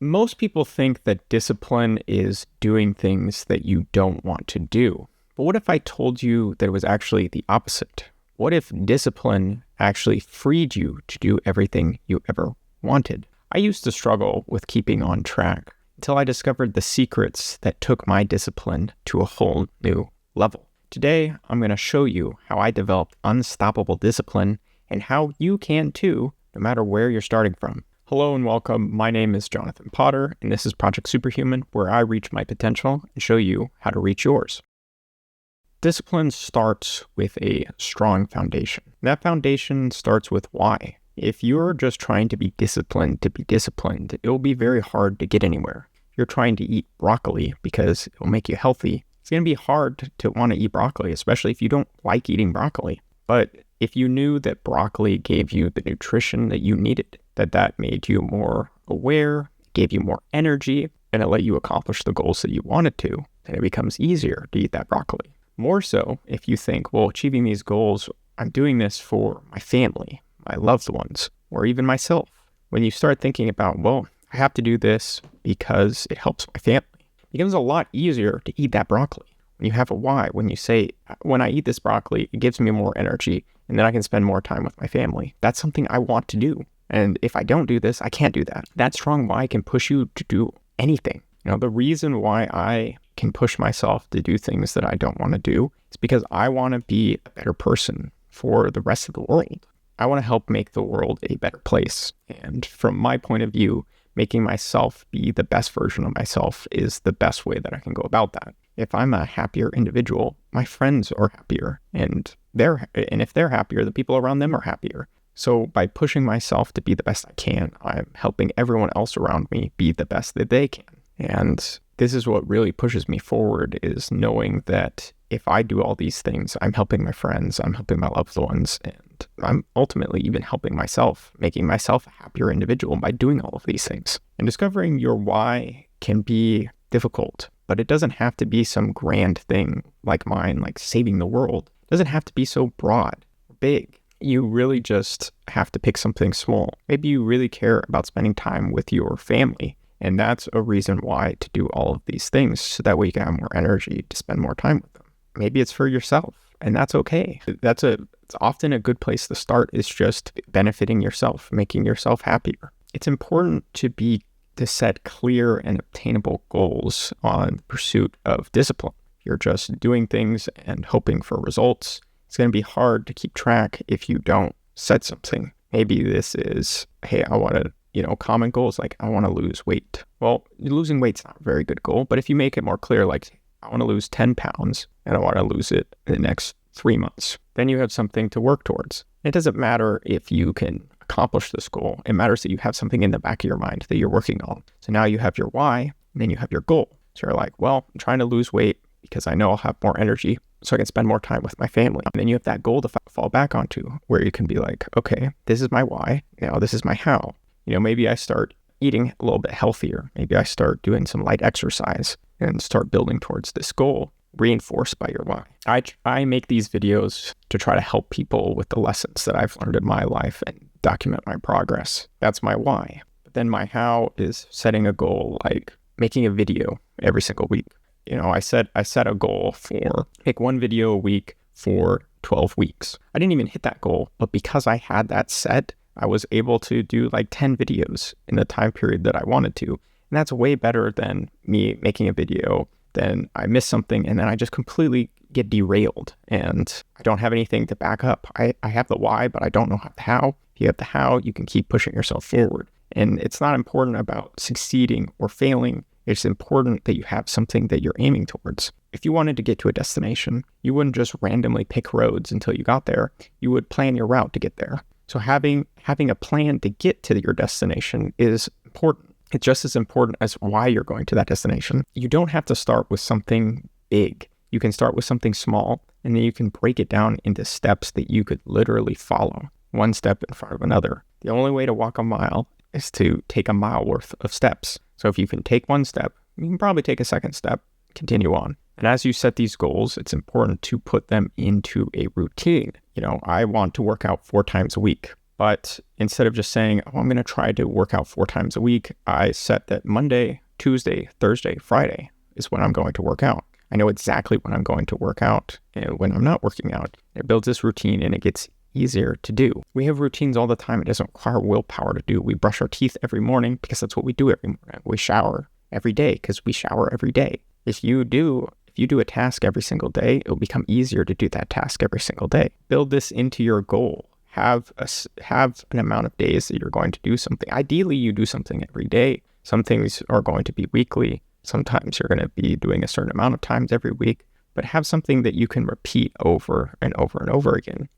Most people think that discipline is doing things that you don't want to do. But what if I told you that it was actually the opposite? What if discipline actually freed you to do everything you ever wanted? I used to struggle with keeping on track until I discovered the secrets that took my discipline to a whole new level. Today, I'm going to show you how I developed unstoppable discipline and how you can too, no matter where you're starting from. Hello and welcome. My name is Jonathan Potter, and this is Project Superhuman, where I reach my potential and show you how to reach yours. Discipline starts with a strong foundation. That foundation starts with why. If you're just trying to be disciplined, it will be very hard to get anywhere. If you're trying to eat broccoli because it will make you healthy, it's going to be hard to want to eat broccoli, especially if you don't like eating broccoli. But if you knew that broccoli gave you the nutrition that you needed, that made you more aware, gave you more energy, and it let you accomplish the goals that you wanted to, then it becomes easier to eat that broccoli. More so if you think, well, achieving these goals, I'm doing this for my family, my loved ones, or even myself. When you start thinking about, well, I have to do this because it helps my family, it becomes a lot easier to eat that broccoli. When you have a why, when you say, when I eat this broccoli, it gives me more energy, and then I can spend more time with my family. That's something I want to do. And if I don't do this, I can't do that. That strong why can push you to do anything. You know, the reason why I can push myself to do things that I don't want to do is because I want to be a better person for the rest of the world. I want to help make the world a better place. And from my point of view, making myself be the best version of myself is the best way that I can go about that. If I'm a happier individual, my friends are happier, and if they're happier, the people around them are happier. So by pushing myself to be the best I can, I'm helping everyone else around me be the best that they can. And this is what really pushes me forward, is knowing that if I do all these things, I'm helping my friends, I'm helping my loved ones, and I'm ultimately even helping myself, making myself a happier individual by doing all of these things. And discovering your why can be difficult, but it doesn't have to be some grand thing like mine, like saving the world. It doesn't have to be so broad or big. You really just have to pick something small. Maybe you really care about spending time with your family, and that's a reason why to do all of these things, so that way you can have more energy to spend more time with them. Maybe it's for yourself, and that's okay. It's often a good place to start, is just benefiting yourself, making yourself happier. It's important to set clear and obtainable goals on the pursuit of discipline. You're just doing things and hoping for results. It's going to be hard to keep track if you don't set something. Maybe this is, hey, I want to, common goals like I want to lose weight. Well, losing weight's not a very good goal, but if you make it more clear, like I want to lose 10 pounds and I want to lose it in the next 3 months, then you have something to work towards. It doesn't matter if you can accomplish this goal. It matters that you have something in the back of your mind that you're working on. So now you have your why, and then you have your goal. So you're like, well, I'm trying to lose weight because I know I'll have more energy so I can spend more time with my family. And then you have that goal to fall back onto, where you can be like, okay, this is my why. Now this is my how. Maybe I start eating a little bit healthier. Maybe I start doing some light exercise and start building towards this goal, reinforced by your why. I make these videos to try to help people with the lessons that I've learned in my life and document my progress. That's my why. But then my how is setting a goal, like making a video every single week. I set a goal for make one video a week for 12 weeks. I didn't even hit that goal, but because I had that set, I was able to do like 10 videos in the time period that I wanted to. And that's way better than me making a video, then I miss something, and then I just completely get derailed and I don't have anything to back up. I have the why, but I don't know the how. If you have the how, you can keep pushing yourself forward. And it's not important about succeeding or failing. It's important that you have something that you're aiming towards. If you wanted to get to a destination, you wouldn't just randomly pick roads until you got there. You would plan your route to get there. So having a plan to get to your destination is important. It's just as important as why you're going to that destination. You don't have to start with something big. You can start with something small, and then you can break it down into steps that you could literally follow, one step in front of another. The only way to walk a mile is to take a mile worth of steps. So if you can take one step, you can probably take a second step, continue on. And as you set these goals, it's important to put them into a routine. I want to work out 4 times a week. But instead of just saying, oh, I'm going to try to work out 4 times a week, I set that Monday, Tuesday, Thursday, Friday is when I'm going to work out. I know exactly when I'm going to work out and when I'm not working out. It builds this routine and it gets easier to do. We have routines all the time. It doesn't require willpower to do. We brush our teeth every morning because that's what we do every morning. We shower every day because we shower every day. If you do a task every single day, it will become easier to do that task every single day. Build this into your goal. Have an amount of days that you're going to do something. Ideally, you do something every day. Some things are going to be weekly. Sometimes you're going to be doing a certain amount of times every week, but have something that you can repeat over and over and over again.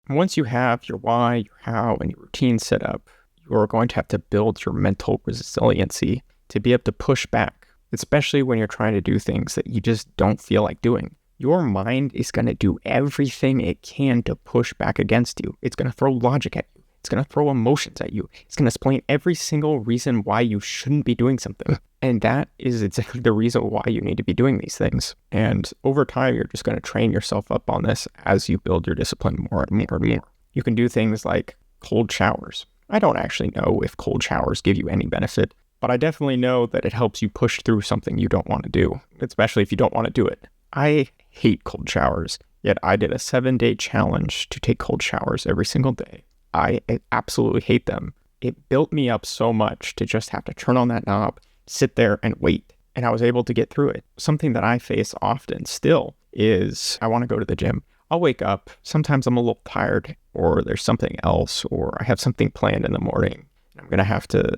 Once you have your why, your how, and your routine set up, you're going to have to build your mental resiliency to be able to push back, especially when you're trying to do things that you just don't feel like doing. Your mind is going to do everything it can to push back against you. It's going to throw logic at you. It's going to throw emotions at you. It's going to explain every single reason why you shouldn't be doing something. And that is exactly the reason why you need to be doing these things. And over time, you're just going to train yourself up on this as you build your discipline more and more and more. You can do things like cold showers. I don't actually know if cold showers give you any benefit, but I definitely know that it helps you push through something you don't want to do, especially if you don't want to do it. I hate cold showers, yet I did a 7-day challenge to take cold showers every single day. I absolutely hate them. It built me up so much to just have to turn on that knob, sit there and wait. And I was able to get through it. Something that I face often still is I want to go to the gym. I'll wake up. Sometimes I'm a little tired or there's something else or I have something planned in the morning. I'm going to have to,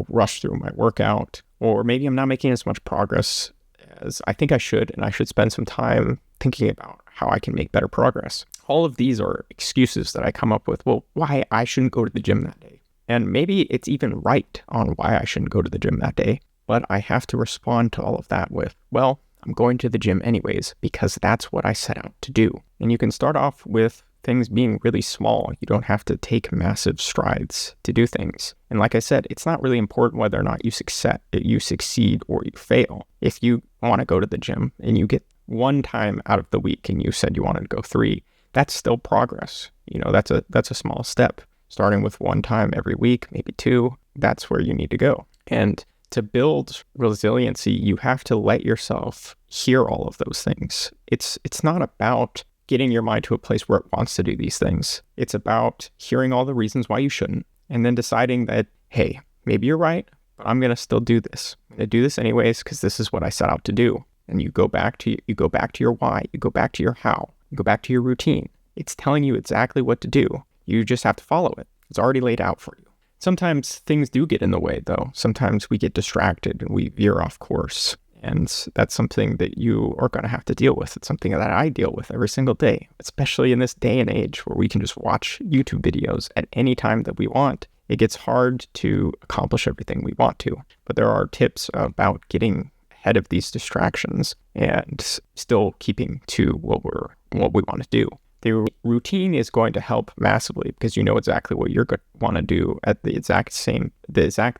rush through my workout, or maybe I'm not making as much progress as I think I should, and I should spend some time thinking about how I can make better progress. All of these are excuses that I come up with, why I shouldn't go to the gym that day. And maybe it's even right on why I shouldn't go to the gym that day, but I have to respond to all of that with, I'm going to the gym anyways, because that's what I set out to do. And you can start off with things being really small. You don't have to take massive strides to do things. And like I said, it's not really important whether or not you succeed or you fail. If you want to go to the gym and you get 1 time out of the week and you said you wanted to go 3, that's still progress. That's a small step. Starting with 1 time every week, maybe 2, that's where you need to go. And to build resiliency, you have to let yourself hear all of those things. It's not about getting your mind to a place where it wants to do these things. It's about hearing all the reasons why you shouldn't, and then deciding that, hey, maybe you're right, but I'm going to still do this. I'm going to do this anyways because this is what I set out to do. And you go back to your why, you go back to your how, you go back to your routine. It's telling you exactly what to do. You just have to follow it. It's already laid out for you. Sometimes things do get in the way, though. Sometimes we get distracted and we veer off course. And that's something that you are going to have to deal with. It's something that I deal with every single day, especially in this day and age where we can just watch YouTube videos at any time that we want. It gets hard to accomplish everything we want to. But there are tips about getting ahead of these distractions and still keeping to what we want to do. The routine is going to help massively because you know exactly what you're going to want to do at the exact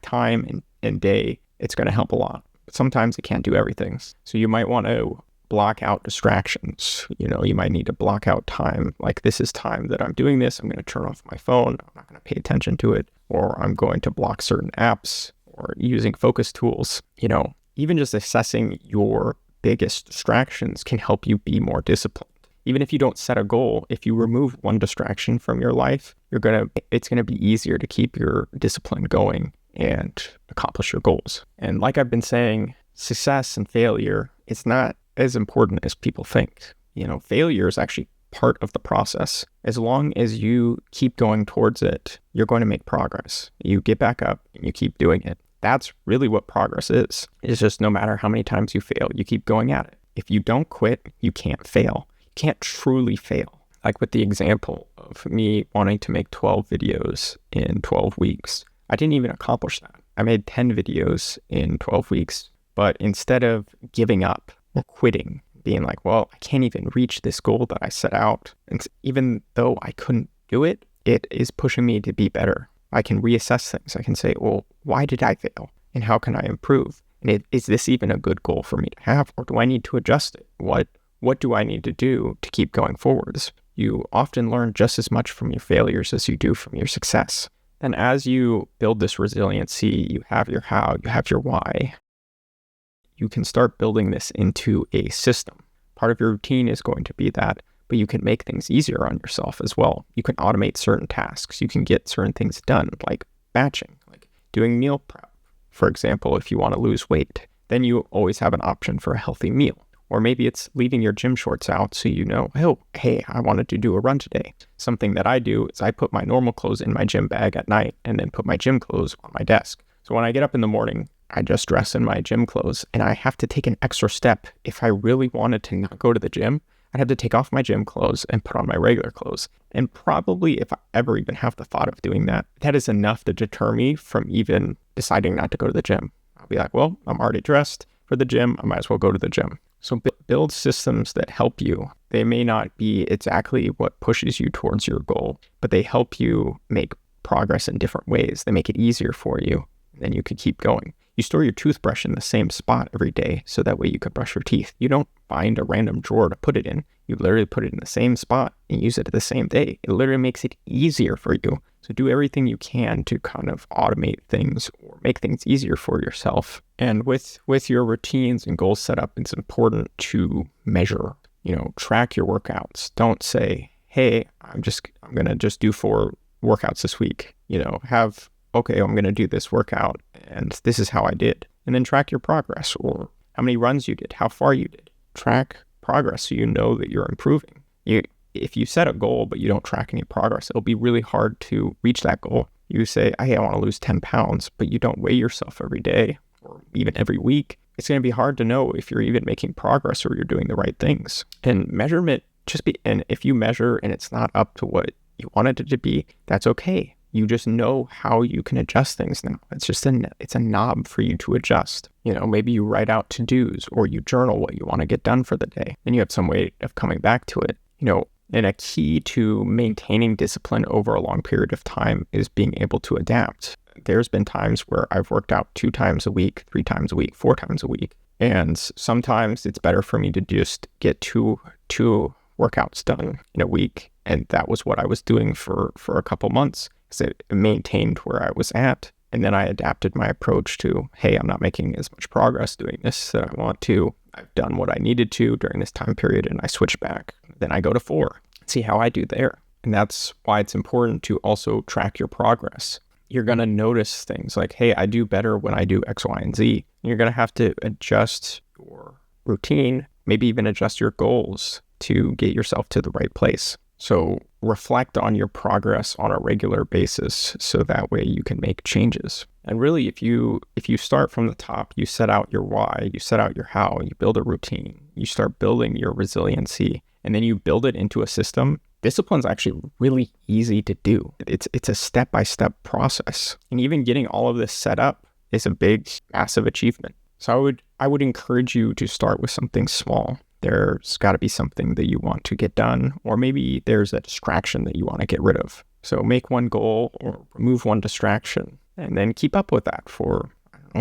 time and day. It's going to help a lot. But sometimes it can't do everything. So you might want to block out distractions. You might need to block out time. Like, this is time that I'm doing this. I'm going to turn off my phone. I'm not going to pay attention to it. Or I'm going to block certain apps or using focus tools. Even just assessing your biggest distractions can help you be more disciplined. Even if you don't set a goal, if you remove one distraction from your life, it's going to be easier to keep your discipline going and accomplish your goals. And like I've been saying, success and failure, it's not as important as people think. Failure is actually part of the process. As long as you keep going towards it, you're going to make progress. You get back up and you keep doing it. That's really what progress is. It's just no matter how many times you fail, you keep going at it. If you don't quit, you can't fail. You can't truly fail. Like with the example of me wanting to make 12 videos in 12 weeks. I didn't even accomplish that. I made 10 videos in 12 weeks, but instead of giving up or quitting, being like, I can't even reach this goal that I set out. And even though I couldn't do it, it is pushing me to be better. I can reassess things. I can say, why did I fail? And how can I improve? And is this even a good goal for me to have? Or do I need to adjust it? What do I need to do to keep going forwards? You often learn just as much from your failures as you do from your success. And as you build this resiliency, you have your how, you have your why. You can start building this into a system. Part of your routine is going to be that, but you can make things easier on yourself as well. You can automate certain tasks. You can get certain things done, like batching, like doing meal prep. For example, if you want to lose weight, then you always have an option for a healthy meal. Or maybe it's leaving your gym shorts out so you know, oh, hey, I wanted to do a run today. Something that I do is I put my normal clothes in my gym bag at night and then put my gym clothes on my desk. So when I get up in the morning, I just dress in my gym clothes, and I have to take an extra step. If I really wanted to not go to the gym, I'd have to take off my gym clothes and put on my regular clothes. And probably if I ever even have the thought of doing that, that is enough to deter me from even deciding not to go to the gym. I'll be like, well, I'm already dressed for the gym. I might as well go to the gym. So build systems that help you. They may not be exactly what pushes you towards your goal, but they help you make progress in different ways. They make it easier for you, and then you can keep going. You store your toothbrush in the same spot every day so that way you can brush your teeth. You don't find a random drawer to put it in. You literally put it in the same spot and use it the same day. It literally makes it easier for you. So do everything you can to kind of automate things or make things easier for yourself. And with your routines and goals set up, it's important to measure, track your workouts. Don't say, hey, I'm going to just do 4 workouts this week. Okay, I'm going to do this workout and this is how I did. And then track your progress, or how many runs you did, how far you did. Track progress so you know that you're improving. If you set a goal but you don't track any progress, it'll be really hard to reach that goal. You say, hey, I want to lose 10 pounds, but you don't weigh yourself every day or even every week. It's going to be hard to know if you're even making progress or you're doing the right things. And measurement and if you measure and it's not up to what you wanted it to be, that's okay. You just know how you can adjust things now. It's a knob for you to adjust. Maybe you write out to-dos or you journal what you want to get done for the day. Then you have some way of coming back to it. And a key to maintaining discipline over a long period of time is being able to adapt. There's been times where I've worked out 2 times a week, 3 times a week, 4 times a week. And sometimes it's better for me to just get two workouts done in a week. And that was what I was doing for a couple months. So it maintained where I was at. And then I adapted my approach to, hey, I'm not making as much progress doing this that I want to. I've done what I needed to during this time period and I switch back. Then I go to 4, see how I do there. And that's why it's important to also track your progress. You're going to notice things like, hey, I do better when I do X, Y, and Z. And you're going to have to adjust your routine, maybe even adjust your goals to get yourself to the right place. So reflect on your progress on a regular basis so that way you can make changes. And really, if you start from the top, you set out your why, you set out your how, you build a routine, you start building your resiliency, and then you build it into a system. Discipline's actually really easy to do. It's a step-by-step process. And even getting all of this set up is a big, massive achievement. So I would encourage you to start with something small. There's got to be something that you want to get done, or maybe there's a distraction that you want to get rid of. So make one goal or remove one distraction and then keep up with that for,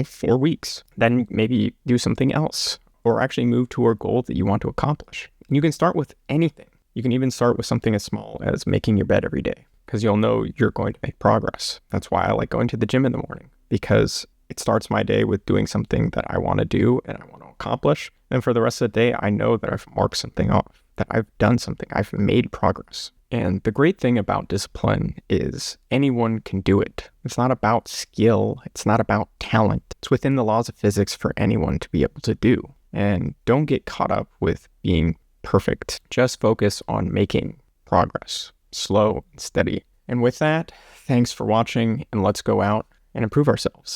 4 weeks. Then maybe do something else or actually move to a goal that you want to accomplish. And you can start with anything. You can even start with something as small as making your bed every day because you'll know you're going to make progress. That's why I like going to the gym in the morning, because it starts my day with doing something that I want to do and I want to accomplish. And for the rest of the day, I know that I've marked something off, that I've done something, I've made progress. And the great thing about discipline is anyone can do it. It's not about skill. It's not about talent. It's within the laws of physics for anyone to be able to do. And don't get caught up with being perfect. Just focus on making progress, slow and steady. And with that, thanks for watching, and let's go out and improve ourselves.